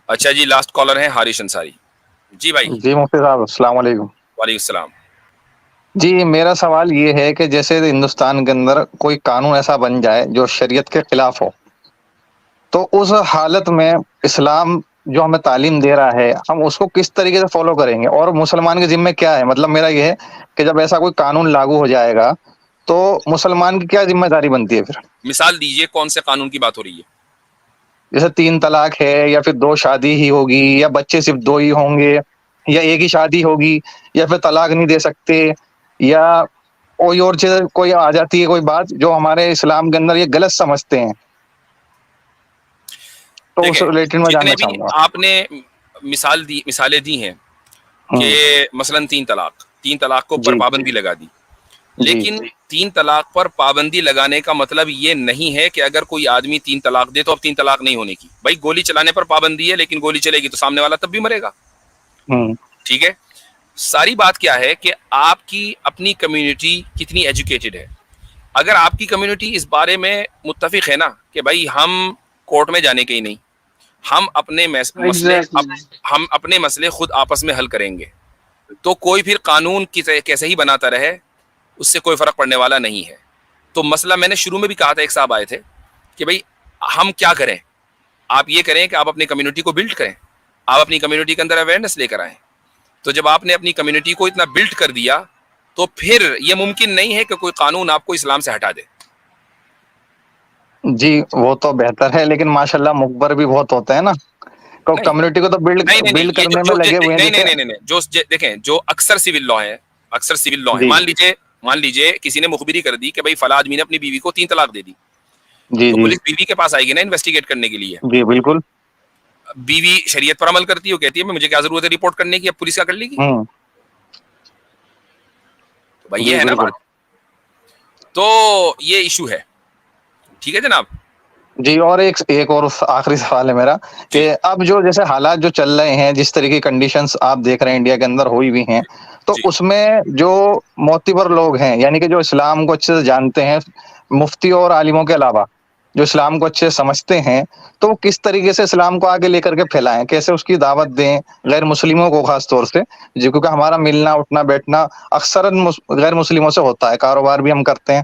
اچھا جی، last collar ہیں حارث انصاری. جی بھائی. جی مفتی صاحب السلام علیکم. وعلیکم السلام. جی میرا سوال یہ ہے کہ جیسے ہندوستان کے اندر کوئی قانون ایسا بن جائے جو شریعت کے خلاف ہو، تو اس حالت میں اسلام جو ہمیں تعلیم دے رہا ہے ہم اس کو کس طریقے سے فالو کریں گے، اور مسلمان کے ذمہ کیا ہے؟ مطلب میرا یہ ہے کہ جب ایسا کوئی قانون لاگو ہو جائے گا تو مسلمان کی کیا ذمہ داری بنتی ہے پھر؟ مثال دیجئے کون سے قانون کی بات ہو رہی ہے؟ جیسے 3 طلاق ہے، یا پھر 2 شادی ہی ہوگی، یا بچے صرف 2 ہی ہوں گے، یا ایک ہی شادی ہوگی، یا پھر طلاق نہیں دے سکتے، یا کوئی اور چیز کوئی آ جاتی ہے، کوئی بات جو ہمارے اسلام کے اندر یہ غلط سمجھتے ہیں، تو اس دیکھیں، ریلیٹڈ میں جتنے جاننا بھی چاہوں گا. آپ نے مثالیں دی ہیں کہ ہوں، مثلاً 3 طلاق کو پر جی پابندی لگا دی، جی لیکن 3 طلاق پر پابندی لگانے کا مطلب یہ نہیں ہے کہ اگر کوئی آدمی 3 طلاق دے تو اب 3 طلاق نہیں ہونے کی. بھائی گولی چلانے پر پابندی ہے، لیکن گولی چلے گی تو سامنے والا تب بھی مرے گا. ہوں، ٹھیک ہے. ساری بات کیا ہے کہ آپ کی اپنی کمیونٹی کتنی ایجوکیٹڈ ہے. اگر آپ کی کمیونٹی اس بارے میں متفق ہے نا کہ بھائی ہم کورٹ میں جانے کے ہی نہیں، ہم اپنے ایگزیکٹلی. ہم اپنے مسئلے خود آپس میں حل کریں گے، تو کوئی پھر قانون کیسے ہی بناتا رہے اس سے کوئی فرق پڑنے والا نہیں ہے. تو مسئلہ میں نے شروع میں بھی کہا تھا، ایک صاحب آئے تھے کہ بھائی ہم کیا کریں. آپ یہ کریں کہ آپ اپنی کمیونٹی کو بلڈ کریں، آپ اپنی کمیونٹی کے اندر اویئرنیس لے کر آئیں. تو جب آپ نے اپنی کمیونٹی کو اتنا بلڈ کر دیا تو پھر یہ ممکن نہیں ہے کہ کوئی قانون آپ کو اسلام سے ہٹا دے. جی وہ تو بہتر ہے، لیکن ماشاءاللہ مقبر بھی بہت ہوتے ہیں نا، تو نہیں کمیونٹی کو تو نہیں بلڈ یہ کرنے میں لگے ہوئے ہیں. جیسے نہیں جو دیکھیں جو اکثر سول لا ہے، جی مان لیجئے کسی نے مخبری کر دی کہ بھائی فلاں آدمی نے اپنی بیوی کو 3 طلاق دے دی، جی تو جی پولیس بیوی کے پاس آئے گی نا انویسٹیگیٹ کرنے کے لیے. جی بالکل. بیوی شریعت پر عمل کرتی ہے، وہ کہتی ہے مجھے کیا ضرورت ہے رپورٹ کرنے کی، اب پولیس کیا کر لے گی. ہوں، تو بھائی یہ جی ہے نا بالکل. بات. تو یہ ایشو ہے. ٹھیک ہے جناب. جی اور ایک اور آخری سوال ہے میرا جی کہ اب جو جیسے حالات جو چل رہے ہیں، جس طریقے کی کنڈیشنز آپ دیکھ رہے ہیں انڈیا کے اندر ہوئی ہوئی ہیں، تو جی اس میں جو معتبر لوگ ہیں، یعنی کہ جو اسلام کو اچھے سے جانتے ہیں، مفتیوں اور عالموں کے علاوہ جو اسلام کو اچھے سے سمجھتے ہیں، تو وہ کس طریقے سے اسلام کو آگے لے کر کے پھیلائیں، کیسے اس کی دعوت دیں غیر مسلموں کو، خاص طور سے کیونکہ ہمارا ملنا اٹھنا بیٹھنا اکثر غیر مسلموں سے ہوتا ہے، کاروبار بھی ہم کرتے ہیں.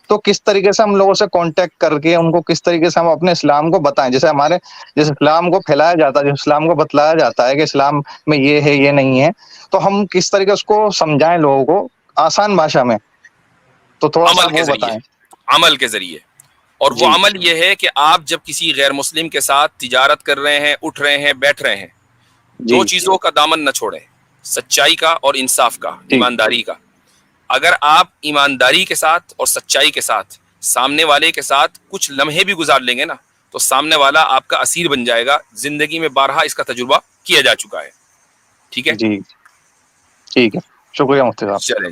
تو کس طریقے سے ہم لوگوں سے کانٹیکٹ کر کے ان کو کس طریقے سے ہم اپنے اسلام کو بتائیں، جیسے جیسے اسلام کو پھیلایا جاتا ہے، جیسے اسلام کو بتلایا جاتا ہے کہ اسلام میں یہ ہے یہ نہیں ہے، تو ہم کس طریقے اس کو سمجھائیں لوگوں کو آسان بھاشا میں، تو تھوڑا سا عمل کے وہ ذریعے، بتائیں. عمل کے ذریعے. اور وہ جی عمل یہ ہے کہ آپ جب کسی غیر مسلم کے ساتھ تجارت کر رہے ہیں، اٹھ رہے ہیں، بیٹھ رہے ہیں، جی 2 چیزوں کا دامن نہ چھوڑیں، سچائی کا اور انصاف کا، ٹھیک. ایمانداری کا. اگر آپ ایمانداری کے ساتھ اور سچائی کے ساتھ سامنے والے کے ساتھ کچھ لمحے بھی گزار لیں گے نا، تو سامنے والا آپ کا اسیر بن جائے گا. زندگی میں بارہا اس کا تجربہ کیا جا چکا ہے. ٹھیک ہے. جی ٹھیک ہے، شکریہ مفتی صاحب. چلیں.